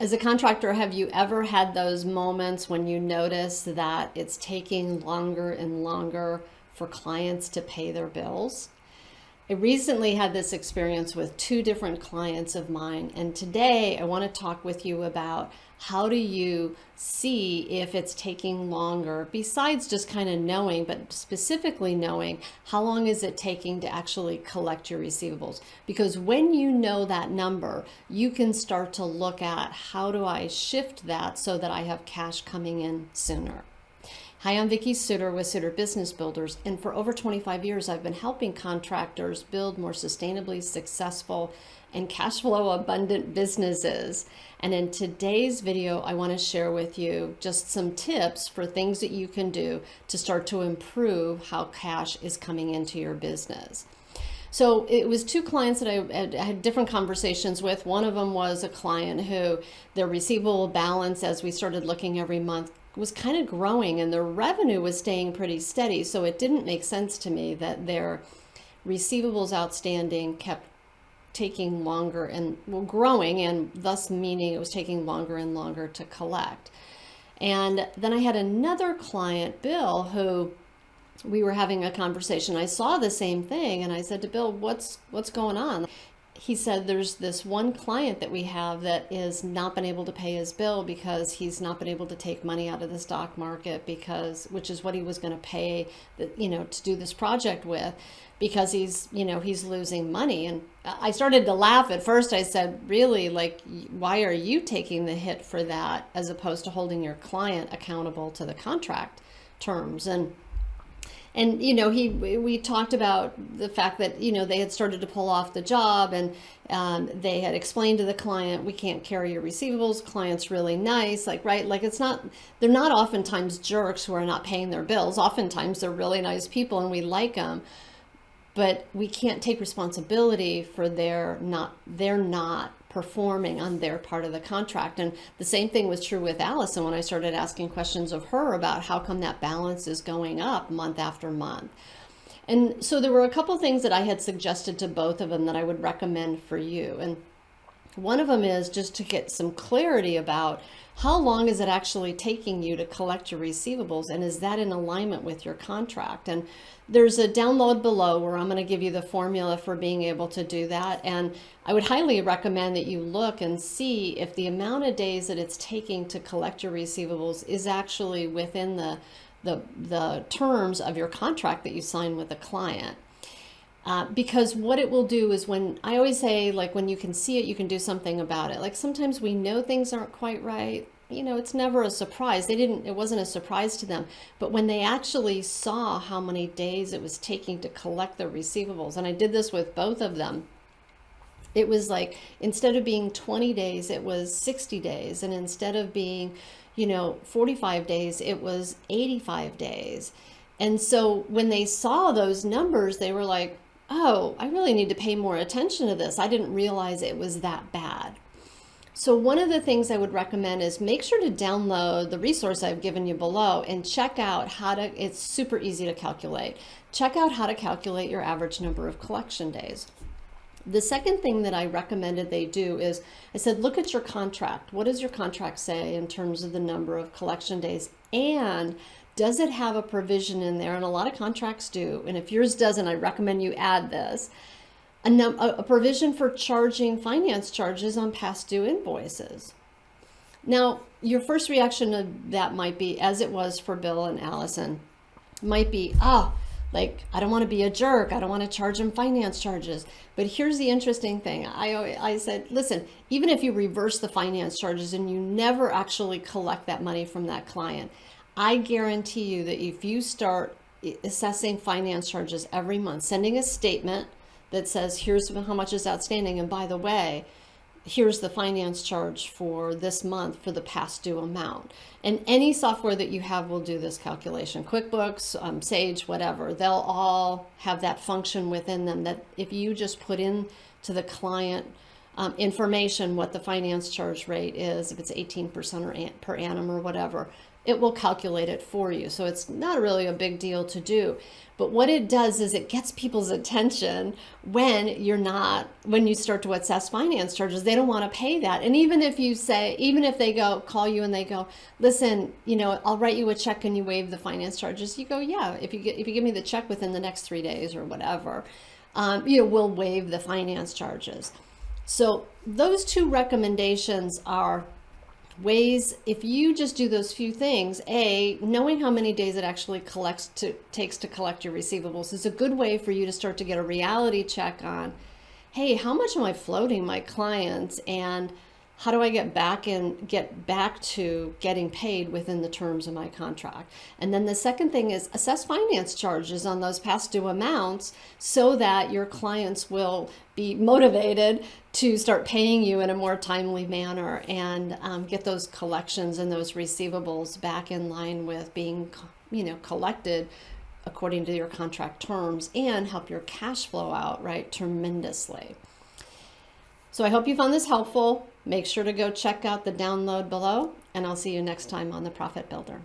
As a contractor, have you ever had those moments when you notice that it's taking longer and longer for clients to pay their bills? I recently had this experience with two different clients of mine, and today I want to talk with you about how do you see if it's taking longer, besides just kind of knowing, but specifically knowing how long is it taking to actually collect your receivables. Because when you know that number, you can start to look at how do I shift that so that I have cash coming in sooner. Hi, I'm Vicki Suter with Suter Business Builders, and for over 25 years I've been helping contractors build more sustainably successful and cash flow abundant businesses. And in today's video, I want to share with you just some tips for things that you can do to start to improve how cash is coming into your business. So it was two clients that I had different conversations with. One of them was a client who their receivable balance, as we started looking every month, was kind of growing and their revenue was staying pretty steady. So it didn't make sense to me that their receivables outstanding kept taking longer and growing, and thus meaning it was taking longer and longer to collect. And then I had another client, Bill, who we were having a conversation. I saw the same thing and I said to Bill, what's going on? He said there's this one client that we have that is not been able to pay his bill because he's not been able to take money out of the stock market, because which is what he was going to pay to do this project with, because he's losing money. And I started to laugh at first. I said, really, like, why are you taking the hit for that as opposed to holding your client accountable to the contract terms? And we talked about the fact that they had started to pull off the job, and they had explained to the client, we can't carry your receivables. Client's really nice, they're not oftentimes jerks who are not paying their bills. Oftentimes they're really nice people and we like them, but we can't take responsibility for they're not performing on their part of the contract. And the same thing was true with Allison when I started asking questions of her about how come that balance is going up month after month. And so there were a couple things that I had suggested to both of them that I would recommend for you. And one of them is just to get some clarity about how long is it actually taking you to collect your receivables, and is that in alignment with your contract? And there's a download below where I'm going to give you the formula for being able to do that. And I would highly recommend that you look and see if the amount of days that it's taking to collect your receivables is actually within the terms of your contract that you sign with a client. Because what it will do is, when I always say, like, when you can see it, you can do something about it. Like, sometimes we know things aren't quite right. It's never a surprise. It wasn't a surprise to them. But when they actually saw how many days it was taking to collect the receivables, and I did this with both of them, it was like, instead of being 20 days, it was 60 days. And instead of being, 45 days, it was 85 days. And so when they saw those numbers, they were like, oh, I really need to pay more attention to this. I didn't realize it was that bad. So one of the things I would recommend is make sure to download the resource I've given you below and check out it's super easy to calculate. Check out how to calculate your average number of collection days. The second thing that I recommended they do is, I said, look at your contract. What does your contract say in terms of the number of collection days? And does it have a provision in there? And a lot of contracts do. And if yours doesn't, I recommend you add this. A provision for charging finance charges on past due invoices. Now, your first reaction to that might be, as it was for Bill and Allison, might be, I don't want to be a jerk. I don't want to charge them finance charges. But here's the interesting thing. I said, listen, even if you reverse the finance charges and you never actually collect that money from that client, I guarantee you that if you start assessing finance charges every month, sending a statement that says, here's how much is outstanding, and by the way, here's the finance charge for this month for the past due amount. And any software that you have will do this calculation. QuickBooks, Sage, whatever, they'll all have that function within them that if you just put in to the client information what the finance charge rate is, if it's 18% or per annum or whatever, it will calculate it for you. So it's not really a big deal to do. But what it does is it gets people's attention when you start to assess finance charges. They don't want to pay that. And even if they call you and they go, listen, I'll write you a check and you waive the finance charges. You go, yeah, if you give me the check within the next 3 days or whatever, we'll waive the finance charges. So those two recommendations are ways, if you just do those few things. Knowing how many days it actually takes to collect your receivables is a good way for you to start to get a reality check on, hey, how much am I floating my clients, and how do I get back to getting paid within the terms of my contract? And then the second thing is assess finance charges on those past due amounts so that your clients will be motivated to start paying you in a more timely manner and get those collections and those receivables back in line with being, collected according to your contract terms, and help your cash flow out, right, tremendously. So I hope you found this helpful. Make sure to go check out the download below, and I'll see you next time on The Profit Builder.